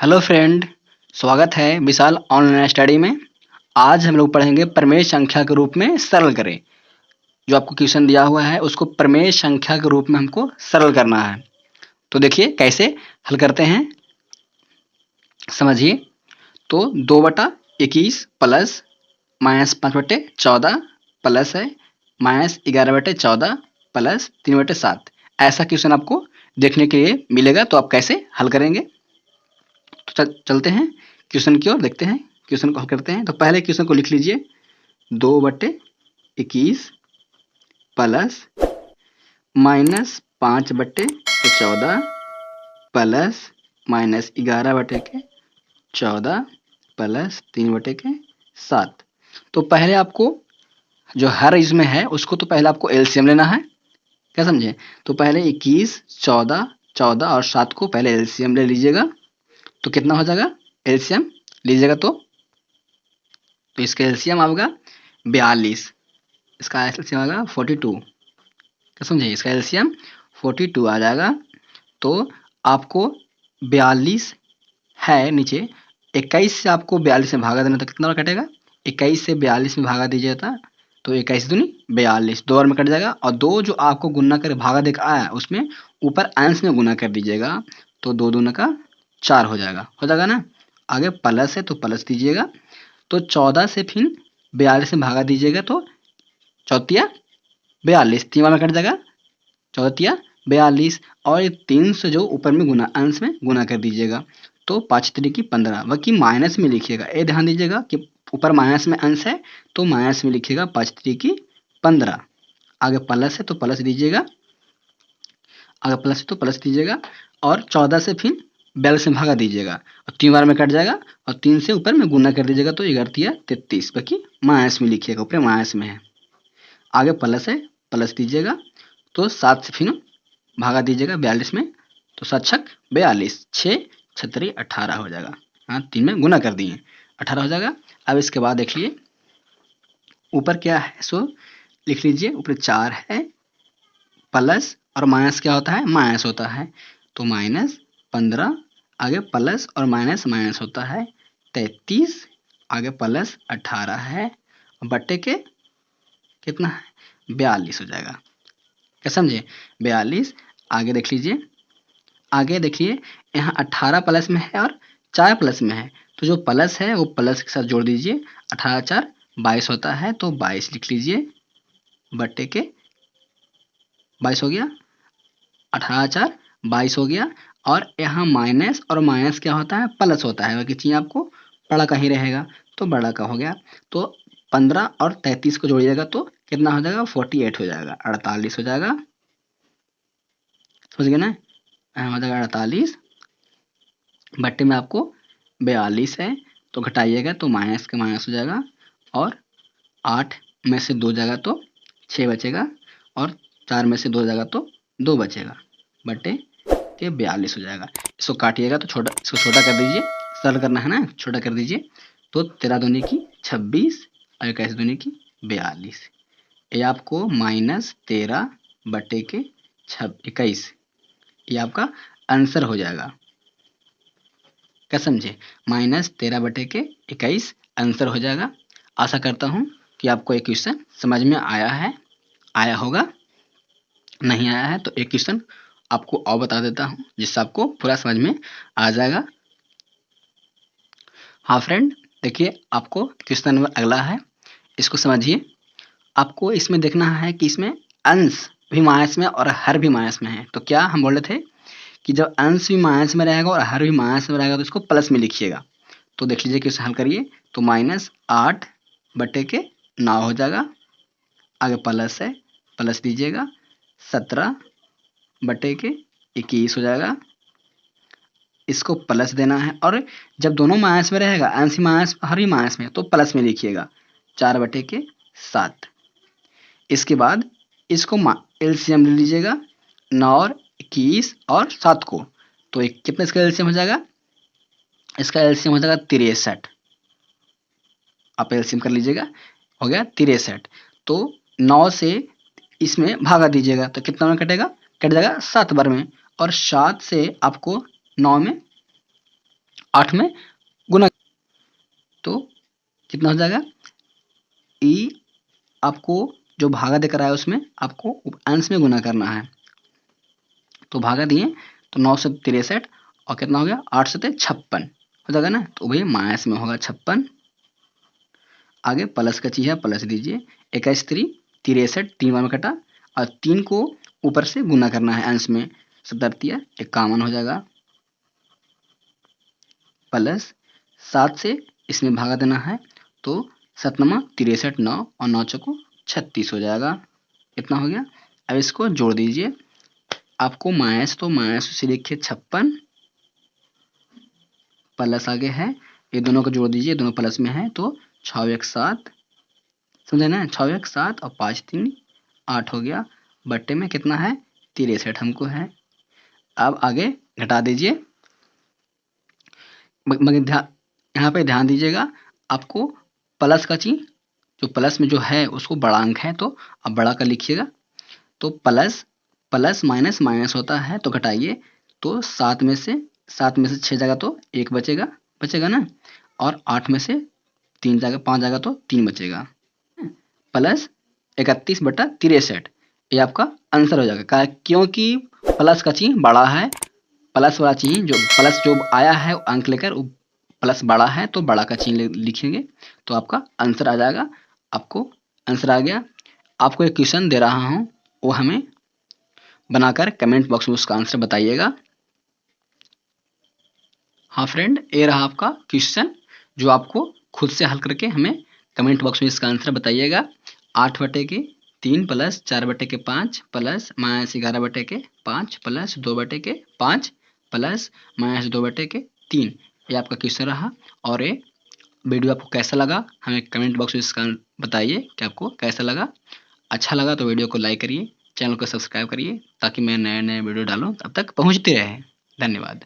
Hello friend, स्वागत है विशाल online study में। आज हम लोग पढ़ेंगे प्रमेय संख्या के रूप में सरल करें। जो आपको क्वेश्चन दिया हुआ है उसको प्रमेय संख्या के रूप में हमको सरल करना है। तो देखिए कैसे हल करते हैं, समझिए। तो 2/21 प्लस -5/14 प्लस है -11/14 प्लस 3/7। ऐसा क्वेश्चन आपको देखने के लिए मिलेगा। तो आप कैसे हल करेंगे, तो चलते हैं क्वेश्चन की ओर, देखते हैं क्वेश्चन को हल करते हैं। तो पहले क्वेश्चन को लिख लीजिए, 2/21 प्लस -5/14 प्लस -11/14 प्लस 3/7। तो पहले आपको जो हर इसमें है उसको तो पहले आपको एलसीएम लेना है, क्या समझे। तो पहले 21, 14, 14 और 7 को पहले एलसीएम ले लीजिएगा। तो कितना हो जाएगा, एलसीएम लीजिएगा तो इसका एलसीएम आएगा 42, इसका एलसीएम आएगा 42, क्या समझे। इसका एलसीएम 42 आ जाएगा। तो आपको 42 है नीचे, 21 से आपको 42 में भागा देना, तो कितना कटेगा, 21 से 42 में भागा दीजिएगा तो 21 दूनी 42, 2 बार में कट जाएगा। और 2 जो आपको गुना कर भागा देकर आया उसमें ऊपर अंश में गुना कर दीजिएगा, तो 2 दूना का 4 हो जाएगा ना। आगे प्लस है तो प्लस दीजिएगा। तो 14 से फिर 42 में भागा दीजिएगा तो चौथिया 42, 3 बार में कट जाएगा, चौथिया 42। और ये 3 से जो ऊपर में गुना अंश में गुना कर दीजिएगा, तो 5 3 15, बाकी माइनस में लिखिएगा। ये ध्यान दीजिएगा कि ऊपर माइनस में अंश है तो माइनस में लिखिएगा 5 3 15। आगे प्लस है तो प्लस दीजिएगा, आगे प्लस है तो प्लस दीजिएगा। और 14 से फिर 42 में भागा दीजिएगा और 3 बार में कट जाएगा, और 3 से ऊपर में गुना कर दीजिएगा तो 11 33, बाकी माइनस में लिखिएगा, ऊपर माइनस में है। आगे प्लस है, प्लस दीजिएगा। तो 7 से फिर भागा दीजिएगा 42 में, तो 7 छक 42, 6 छतरी 18 हो जाएगा। हाँ, 3 में गुना कर दिए, 18 हो जाएगा। अब इसके बाद देखिए ऊपर क्या है, सो लिख लीजिए। ऊपर 4 है, प्लस और माइनस क्या होता है, माइनस होता है, तो -15। आगे प्लस और माइनस माइनस होता है 33। आगे प्लस 18 है, बट्टे के कितना है 42 हो जाएगा, क्या समझे, 42। आगे देख लीजिए, आगे देखिए यहाँ 18 प्लस में है और 4 प्लस में है, तो जो प्लस है वो प्लस के साथ जोड़ दीजिए। 18 4 22 होता है, तो 22 लिख लीजिए, बट्टे के 22 हो गया, 18 4 22 हो गया। और यहाँ माइनस और माइनस क्या होता है, प्लस होता है, बाकी चीज़ आपको बड़ा का ही रहेगा, तो बड़ा का हो गया। तो 15 और 33 को जोड़िएगा तो कितना हो जाएगा, 48 हो जाएगा, 48 हो जाएगा, समझ गए ना। हो जाएगा 48, बट्टे में आपको 42 है तो घटाइएगा तो माइनस का माइनस हो जाएगा, और 8 में से 2 जाएगा तो 6 बचेगा, और 4 में से 2 जाएगा तो 2 बचेगा, बट्टे के 42 हो जाएगा। इसको काटिएगा तो छोटा, इसको छोटा कर दीजिए, सरल करना है ना, छोटा कर दीजिए। तो 13 दूनी की 26 और 21 दूनी की 42, ये आपको -13 बट्टे के 21, ये आपका आंसर हो जाएगा, क्या समझे, -13 बटे के 21 आंसर हो जाएगा। आशा करता हूँ कि आपको एक क्वेश्चन समझ में आया है, आया होगा। नहीं आया है तो एक क्वेश्चन आपको और बता देता हूँ जिससे आपको पूरा समझ में आ जाएगा। हाँ फ्रेंड, देखिए आपको क्वेश्चन नंबर अगला है, इसको समझिए। आपको इसमें देखना है कि इसमें अंश भी माइनस में और हर भी माइनस में है। तो क्या हम बोल रहे थे कि जब अंश भी माइनस में रहेगा और हर भी माइनस में रहेगा तो इसको प्लस में लिखिएगा। तो देख लीजिए क्वेश्चन हल करिए, तो -8 बटे के 9 हो जाएगा। आगे प्लस है, प्लस दीजिएगा, 17 बटे के 21 हो जाएगा, इसको प्लस देना है। और जब दोनों माइनस में रहेगा, अंश माइनस हर ही माइनस में, तो प्लस में लिखिएगा, 4 बटे के 7। इसके बाद इसको एलसीएम ले लीजिएगा, 9 और 21 और 7 को, तो एक कितना इसका एलसीएम हो जाएगा, इसका एलसीएम हो जाएगा 63। आप एलसीएम कर लीजिएगा, हो गया 63। तो 9 से इसमें भागा दीजिएगा तो कितना में कटेगा, कट जाएगा 7 बार में। और 7 से आपको 9 में 8 में गुना, तो कितना हो जाएगा, ई आपको जो भागा देकर आया उसमें आपको अंश में गुना करना है। तो भागा दिए तो 9 से 63 और कितना हो गया, 8 से 56 हो जाएगा ना। तो भाई माइनस में होगा 56। आगे प्लस का चीज है, प्लस दीजिए। 21 3 63, 3 बार में कटा और 3 को ऊपर से गुना करना है अंश में, 77 51 हो जाएगा। प्लस 7 से इसमें भागा देना है, तो 7 63 9 और 9 चौको 36 हो जाएगा। इतना हो गया। अब इसको जोड़ दीजिए। आपको माइनस, तो माइनस से लिखिए 56, प्लस आगे है, ये दोनों को जोड़ दीजिए, दोनों प्लस में है, तो 6 1 7, समझे ना, 6 1 7 और 5 3 8 हो गया। बट्टे में कितना है, 63 हमको है। अब आगे घटा दीजिए। मगर यहाँ पे ध्यान दीजिएगा, आपको प्लस का चीज, जो प्लस में जो है उसको बड़ा अंक है, तो अब बड़ा का लिखिएगा। तो प्लस प्लस माइनस माइनस होता है, तो घटाइए। तो 7 में से 6 जाएगा तो 1 बचेगा, बचेगा ना। और 8 में से 3 जाएगा, 5 जाएगा तो 3 बचेगा। प्लस 31/63, ये आपका आंसर हो जाएगा। क्योंकि प्लस का चिन्ह बड़ा है, प्लस वाला चिन्ह जो प्लस जो आया है अंक लेकर वो प्लस बड़ा है, तो बड़ा का चिन्ह लिखेंगे, तो आपका आंसर आ जाएगा। आपको आंसर आ गया। आपको एक क्वेश्चन दे रहा हूँ, वो हमें बनाकर कमेंट बॉक्स में उसका आंसर बताइएगा। हाँ फ्रेंड, ये रहा आपका क्वेश्चन, जो आपको खुद से हल करके हमें कमेंट बॉक्स में इसका आंसर बताइएगा। 8/3 प्लस 4/5 प्लस -11/5 प्लस 2/5 प्लस -2/3, ये आपका क्वेश्चन रहा। और ये वीडियो आपको कैसा लगा हमें कमेंट बॉक्स में इसका बताइए कि आपको कैसा लगा। अच्छा लगा तो वीडियो को लाइक करिए, चैनल को सब्सक्राइब करिए, ताकि मैं नए नए वीडियो डालूँ तब तक पहुँचते रहे। धन्यवाद।